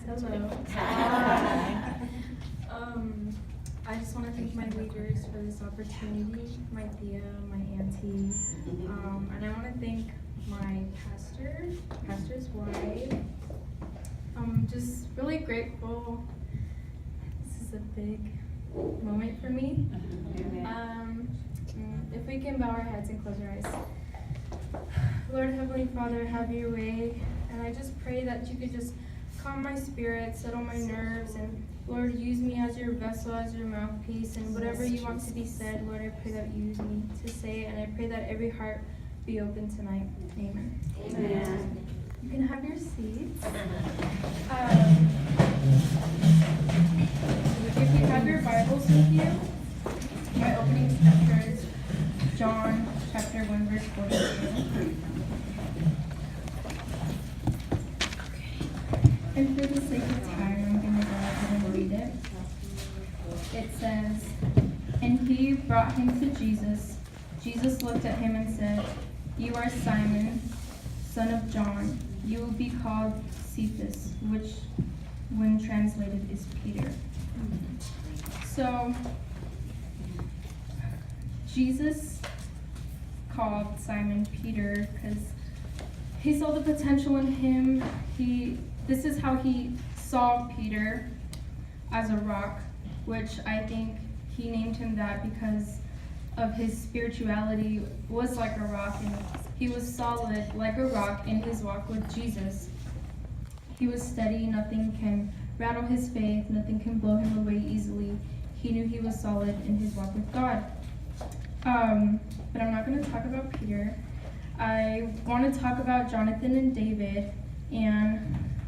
Hello. I just want to thank my leaders for this opportunity, my Thea, my auntie, and I want to thank my pastor's wife. I'm just really grateful. This is a big moment for me. If we can bow our heads and close our eyes. Lord Heavenly Father, have your way, and I just pray that you could just calm my spirit, settle my nerves, and Lord, use me as your vessel, as your mouthpiece, and whatever you want to be said, Lord, I pray that you use me to say it, and I pray that every heart be open tonight. Amen. Amen. You can have your seats. If you have your Bibles with you, my opening scripture is John chapter 1, verse 42. And for the sake of time, I'm going to go ahead and read it. It says, "And he brought him to Jesus. Jesus looked at him and said, 'You are Simon, son of John. You will be called Cephas,' which, when translated, is Peter." So, Jesus called Simon Peter because he saw the potential in him. This is how he saw Peter, as a rock, which I think he named him that because of his spirituality was like a rock, and he was solid like a rock in his walk with Jesus. He was steady, nothing can rattle his faith, nothing can blow him away easily. He knew he was solid in his walk with God. But I'm not going to talk about Peter. I want to talk about Jonathan and David, and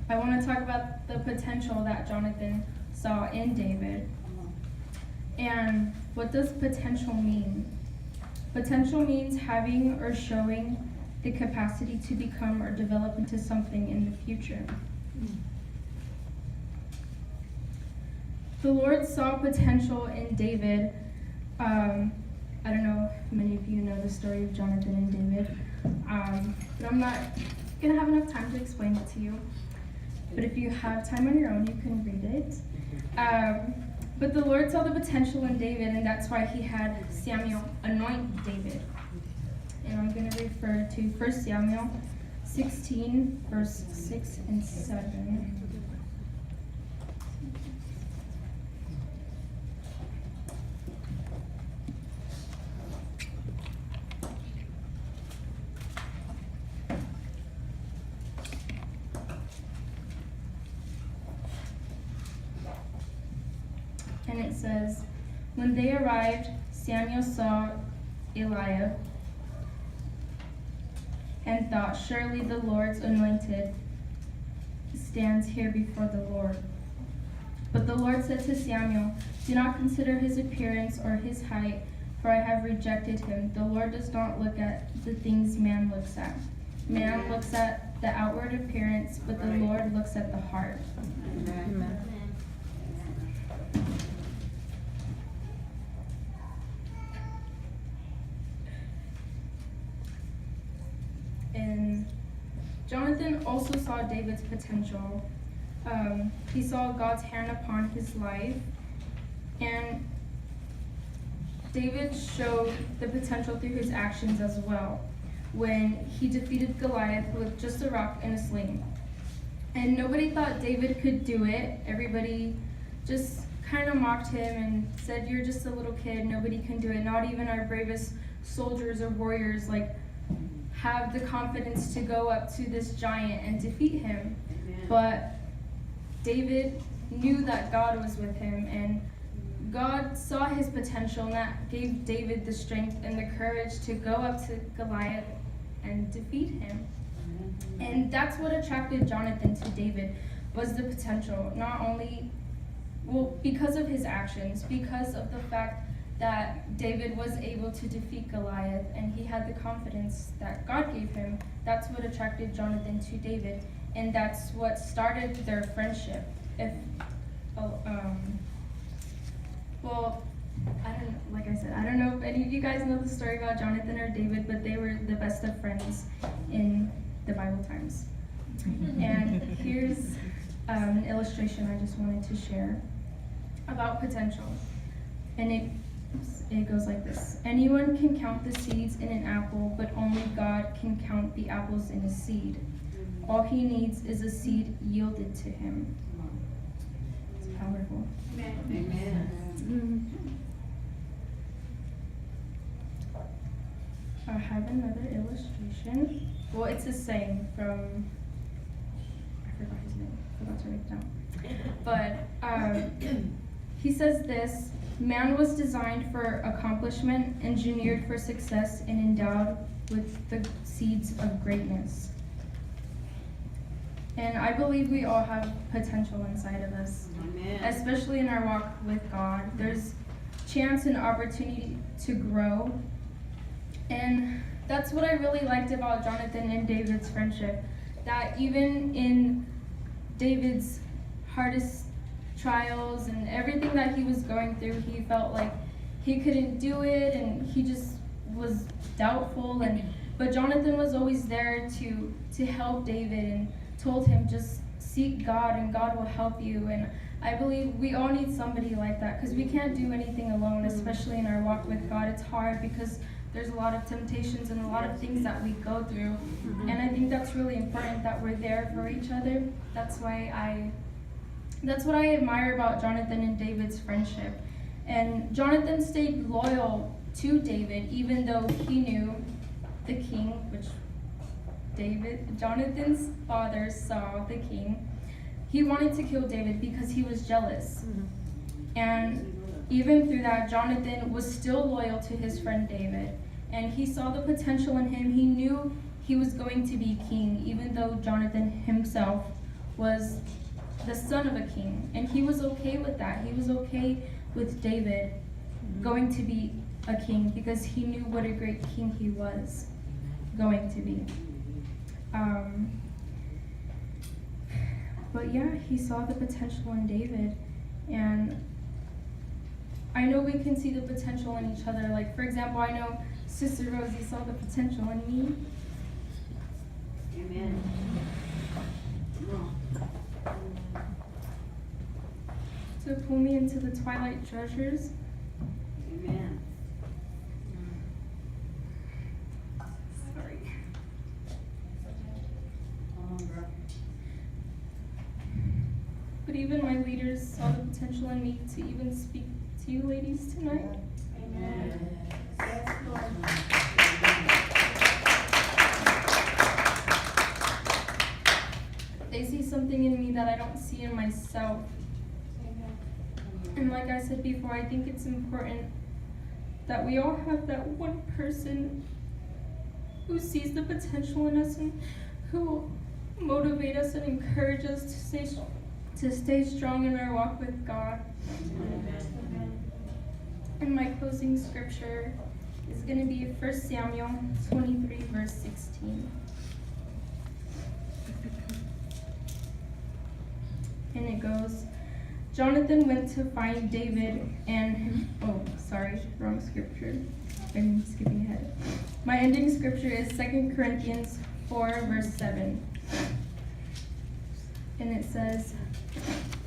I want to talk about the potential that Jonathan saw in David. And what does potential mean? Potential means having or showing the capacity to become or develop into something in the future. The Lord saw potential in David. I don't know if many of you know the story of Jonathan and David, but I'm not going to have enough time to explain it to you. But if you have time on your own, you can read it. But the Lord saw the potential in David, and that's why he had Samuel anoint David. And I'm going to refer to 1 Samuel 16, verse 6 and 7. And it says, "When they arrived, Samuel saw Eliab and thought, 'Surely the Lord's anointed stands here before the Lord.' But the Lord said to Samuel, 'Do not consider his appearance or his height, for I have rejected him. The Lord does not look at the things man looks at. Man looks at the outward appearance, but the Lord looks at the heart.'" Amen. And Jonathan also saw David's potential. He saw God's hand upon his life, and David showed the potential through his actions as well, when he defeated Goliath with just a rock and a sling. And nobody thought David could do it. Everybody just kind of mocked him and said, "You're just a little kid, nobody can do it. Not even our bravest soldiers or warriors have the confidence to go up to this giant and defeat him." Amen. But David knew that God was with him, and God saw his potential, and that gave David the strength and the courage to go up to Goliath and defeat him. Amen. And that's what attracted Jonathan to David, was the potential. Not only, because of his actions, because of the fact that David was able to defeat Goliath, and he had the confidence that God gave him. That's what attracted Jonathan to David, and that's what started their friendship. I don't know if any of you guys know the story about Jonathan or David, but they were the best of friends in the Bible times. And here's an illustration I just wanted to share about potential. And it goes like this. Anyone can count the seeds in an apple, but only God can count the apples in a seed. All he needs is a seed yielded to him. It's powerful. Amen. I have another illustration. Well, it's a saying from, I forgot his name, forgot to write it down. But he says this: man was designed for accomplishment, engineered for success, and endowed with the seeds of greatness. And I believe we all have potential inside of us, especially in our walk with God. There's chance and opportunity to grow. And that's what I really liked about Jonathan and David's friendship, that even in David's hardest trials and everything that he was going through, he felt like he couldn't do it and he just was doubtful. But Jonathan was always there to help David and told him, just seek God and God will help you. And I believe we all need somebody like that, because we can't do anything alone, especially in our walk with God. It's hard because there's a lot of temptations and a lot of things that we go through. And I think that's really important, that we're there for each other. That's what I admire about Jonathan and David's friendship. And Jonathan stayed loyal to David, even though he knew the king, which Jonathan's father saw the king. He wanted to kill David because he was jealous. And even through that, Jonathan was still loyal to his friend David. And he saw the potential in him. He knew he was going to be king, even though Jonathan himself was the son of a king. And he was okay with that. He was okay with David going to be a king, because he knew what a great king he was going to be. But yeah, he saw the potential in David. And I know we can see the potential in each other. Like, for example, I know Sister Rosie saw the potential in me. Amen. To pull me into the twilight treasures. Amen. Sorry. But even my leaders saw the potential in me to even speak to you ladies tonight. Amen. Yes, Lord. They see something in me that I don't see in myself. And like I said before, I think it's important that we all have that one person who sees the potential in us and who will motivate us and encourage us to stay strong in our walk with God. Amen. And my closing scripture is going to be 1 Samuel 23, verse 16. And it goes, Jonathan went to find David and, wrong scripture. I'm skipping ahead. My ending scripture is 2 Corinthians 4, verse 7. And it says,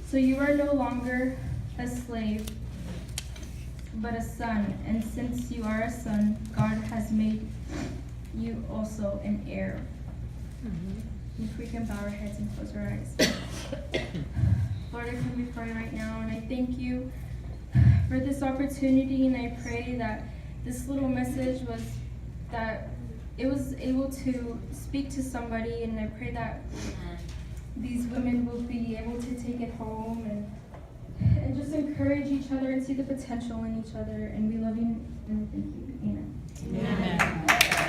so you are no longer a slave, but a son. And since you are a son, God has made you also an heir. If we can bow our heads and close our eyes. Lord, I come before you right now, and I thank you for this opportunity, and I pray that this little message was able to speak to somebody, and I pray that these women will be able to take it home and just encourage each other and see the potential in each other. And we love you and we thank you. Amen. Amen.